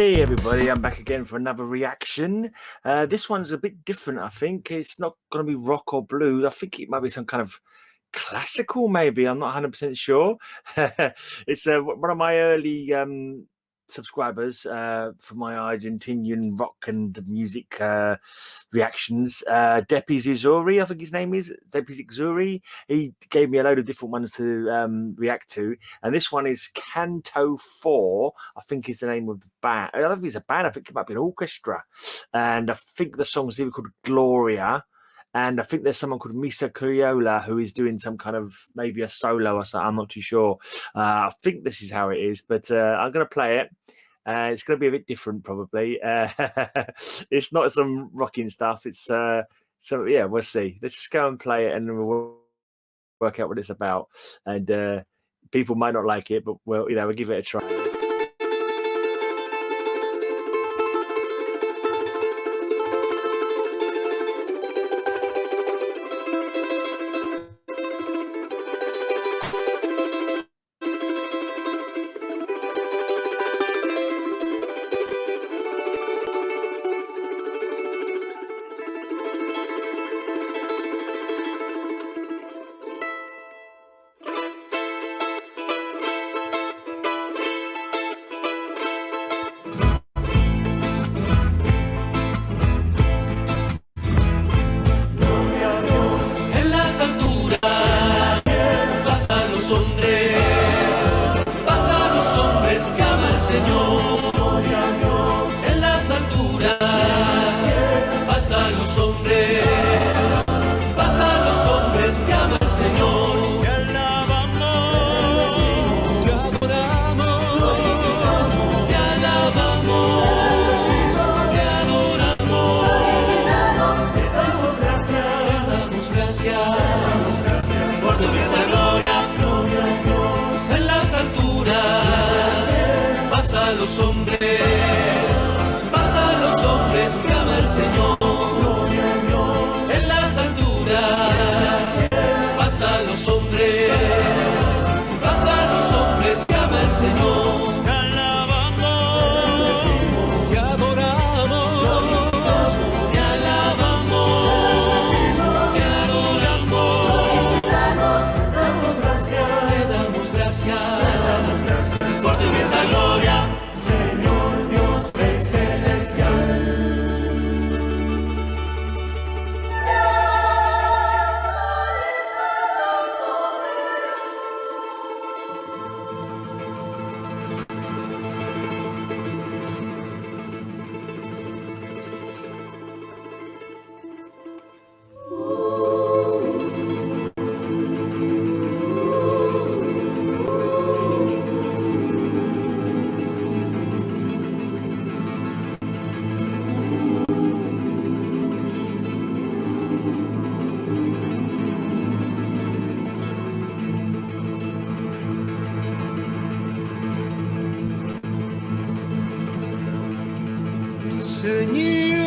Hey everybody, I'm back again for another reaction. This one's a bit different, I think. It's not going to be rock or blues. I think it might be some kind of classical, maybe. I'm not 100% sure. It's one of my early subscribers for my Argentinian rock and music reactions. Depi Zixuri, I think his name is. Depi Zixuri. He gave me a load of different ones to react to. And this one is Canto 4, I think is the name of the band. I don't think it's a band, I think it might be an orchestra. And I think the song's even called Gloria. And I think there's someone called Misa Criolla who is doing some kind of maybe a solo or something. I'm not too sure. I think this is how it is, but I'm going to play it. It's going to be a bit different, probably. It's not some rocking stuff. It's so yeah, we'll see. Let's just go and play it, and we'll work out what it's about. And people might not like it, but we'll give it a try. Los hombres, pasa a los hombres, llama el Señor. En las alturas, pasa a los hombres, llama el Señor. Te alabamos, te adoramos, te alabamos, te adoramos. Te damos gracias, por tu inmensa gloria. Señor,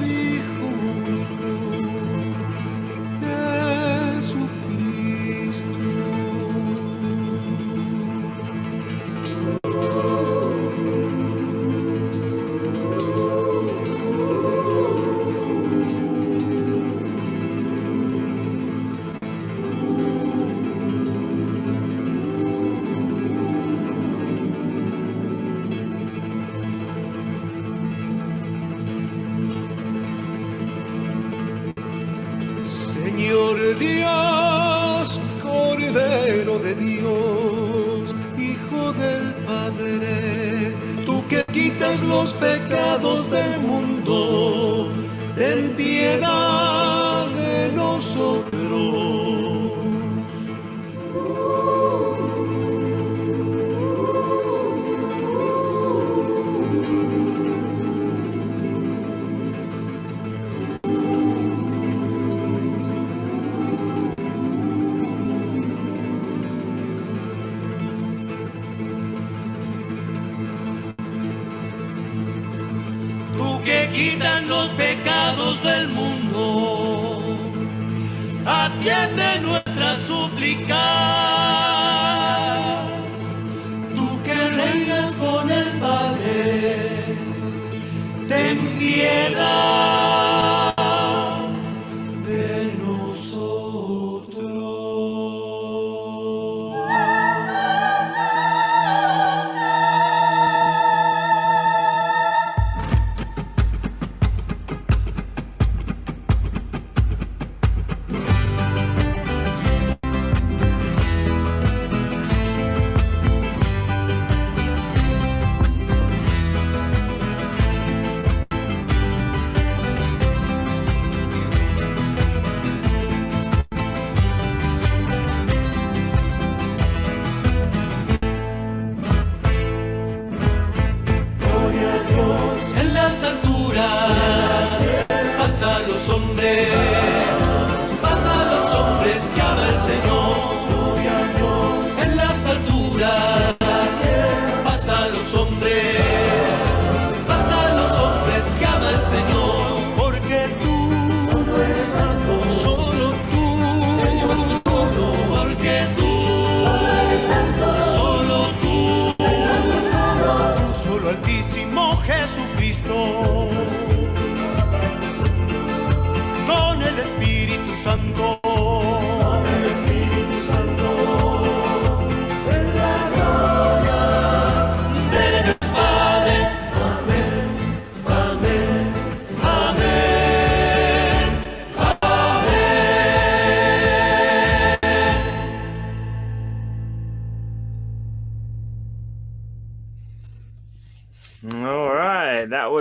Hijo Jesucristo. Señor Dios, Cordero de Dios, Hijo del Padre, tú que quitas los pecados del mundo, ten piedad de nosotros. Que quitan los pecados del mundo, atiende nuestras súplicas. Tú que reinas con el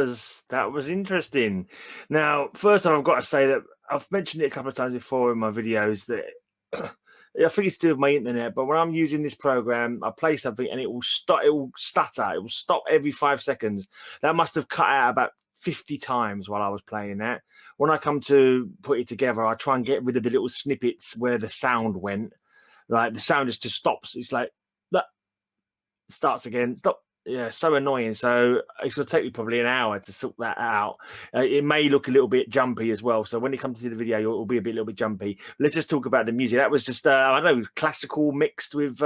was interesting. Now, first off, I've got to say that I've mentioned it a couple of times before in my videos that I think it's to do with my internet, but when I'm using this program, I play something and it will stop. It will stutter. It will stop every 5 seconds. That must have cut out about 50 times while I was playing that. When I come to put it together, I try and get rid of the little snippets where the sound went. Like the sound just stops. It's like that starts again. Stop. Yeah, so annoying. So it's going to take me probably an hour to sort that out. It may look a little bit jumpy as well. So when it comes to the video, it will be a little bit jumpy. Let's just talk about the music. That was just, I don't know, classical mixed with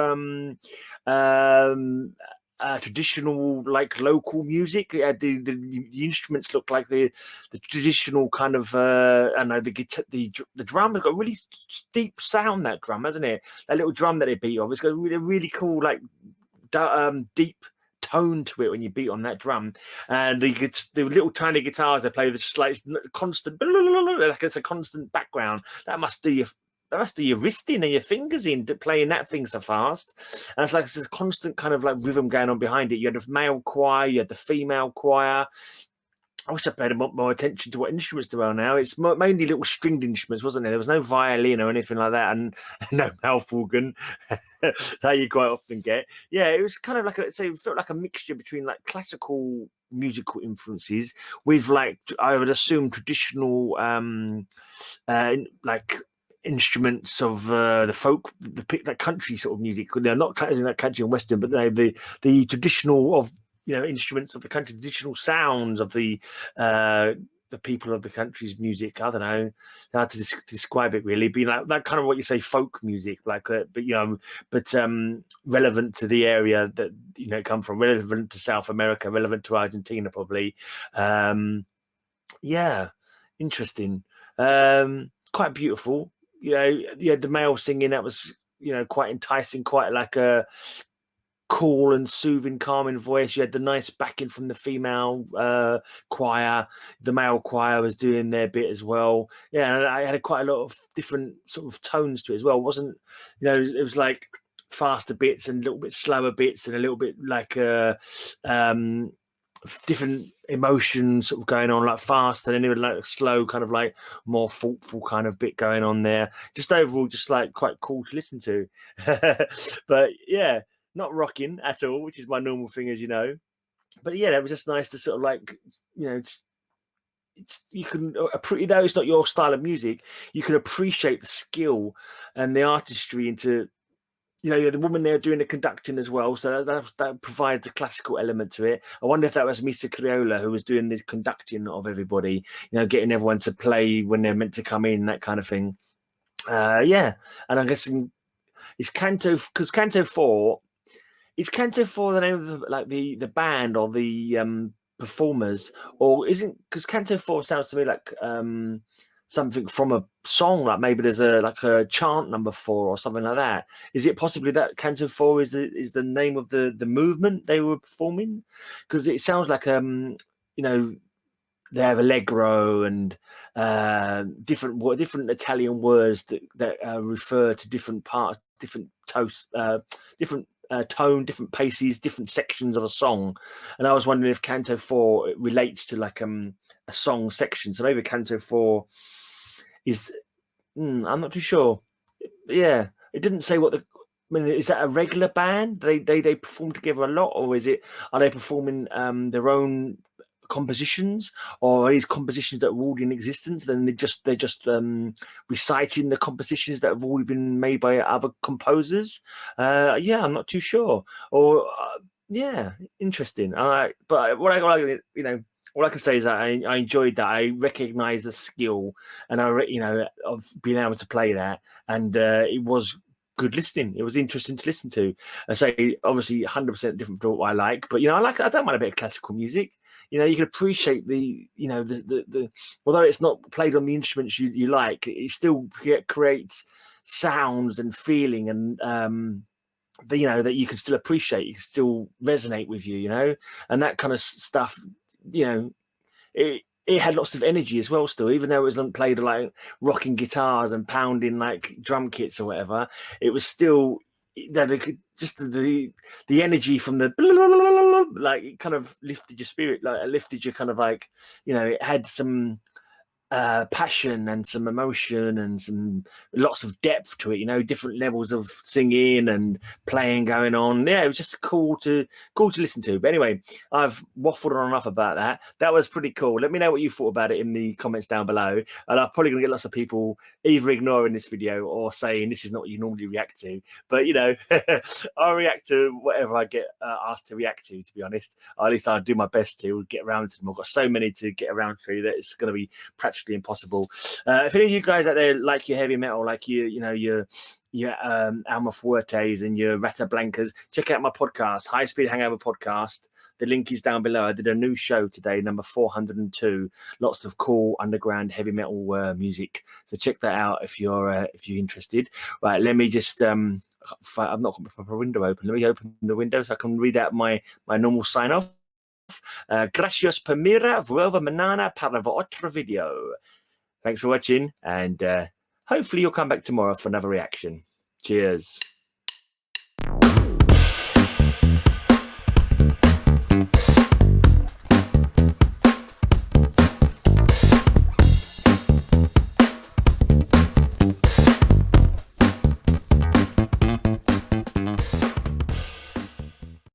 traditional, like local music. The instruments look like the traditional kind of, I don't know, the guitar, the drum has got a really deep sound. That drum, hasn't it? That little drum that they beat off. It's got a really cool, like deep tone to it when you beat on that drum, and the little tiny guitars they play with just like constant, like it's a constant background. That must do your wrist in and your fingers in playing that thing so fast. And it's like it's a constant kind of like rhythm going on behind it. You had the male choir, you had the female choir. I wish I paid more attention to what instruments there are now. It's mainly little stringed instruments, wasn't there? There was no violin or anything like that, and no mouth organ that you quite often get. Yeah, it was kind of like it felt like a mixture between like classical musical influences with like I would assume traditional like instruments of the folk, that country sort of music. They're not that country and western, but the traditional of instruments of the country, traditional sounds of the people of the country's music. I don't know how to describe it really. Being like that kind of what you say folk music, like but relevant to the area that come from, relevant to South America, relevant to Argentina probably. Yeah, interesting. Quite beautiful. The male singing that was quite enticing, quite like a cool and soothing, calming voice. You had the nice backing from the female choir. The male choir was doing their bit as well. Yeah, and I had quite a lot of different sort of tones to it as well. It wasn't, it was like faster bits and a little bit slower bits and a little bit like different emotions sort of going on, like fast, and then it was like a slow kind of like more thoughtful kind of bit going on there. Just overall, just like quite cool to listen to. But yeah, not rocking at all, which is my normal thing, as you know. But yeah, it was just nice to sort of like, you can though it's not your style of music, you can appreciate the skill and the artistry into, the woman there doing the conducting as well. So that provides a classical element to it. I wonder if that was Misa Criolla who was doing the conducting of everybody, getting everyone to play when they're meant to come in, that kind of thing. Yeah, and I'm guessing it's Canto, because Canto 4. Is Canto 4 the name of the band or the performers, or isn't? Because Canto 4 sounds to me like something from a song, like maybe there's a chant number 4 or something like that. Is it possibly that Canto 4 is the name of the movement they were performing? Because it sounds like they have allegro and different Italian words that refer to different parts, different toast, different tone, different paces, different sections of a song. And I was wondering if Canto 4 relates to like a song section. So maybe Canto 4 is. I'm not too sure. Yeah, it didn't say what is that a regular band? They perform together a lot, or are they performing their own compositions, or are these compositions that are already in existence? Then they're just reciting the compositions that have already been made by other composers. Yeah, I'm not too sure. Or yeah, interesting. But what all I can say is that I enjoyed that. I recognise the skill, and of being able to play that, and it was good listening. It was interesting to listen to. I say obviously 100% different from what I like, but I don't mind a bit of classical music. You can appreciate the although it's not played on the instruments you like, it still creates sounds and feeling and that you can still appreciate, you can still resonate with you, and that kind of stuff. It had lots of energy as well still, even though it was played like rocking guitars and pounding like drum kits or whatever. It was still, just the energy from the like it kind of lifted your spirit, like it lifted your kind of like, you know, it had some passion and some emotion and some lots of depth to it, you know, different levels of singing and playing going on. Yeah, it was just cool to listen to. But anyway, I've waffled on enough about that. That was pretty cool. Let me know what you thought about it in the comments down below, and I'm probably gonna get lots of people either ignoring this video or saying this is not what you normally react to. But you know, I'll react to whatever I get asked to react to be honest. Or at least I'll do my best to get around to them. I've got so many to get around to that it's going to be practically impossible. If any of you guys out there like your heavy metal, like you know your Alma Fuertes and your Rata Blancas, check out my podcast, High Speed Hangover Podcast. The link is down below. I did a new show today, number 402. Lots of cool underground heavy metal music. So check that out if you're interested. Right, let me just I've not got my proper window open. Let me open the window so I can read out my normal sign off. Gracias per mira, vuelva mañana para otro video. Thanks for watching, and hopefully you'll come back tomorrow for another reaction. Cheers.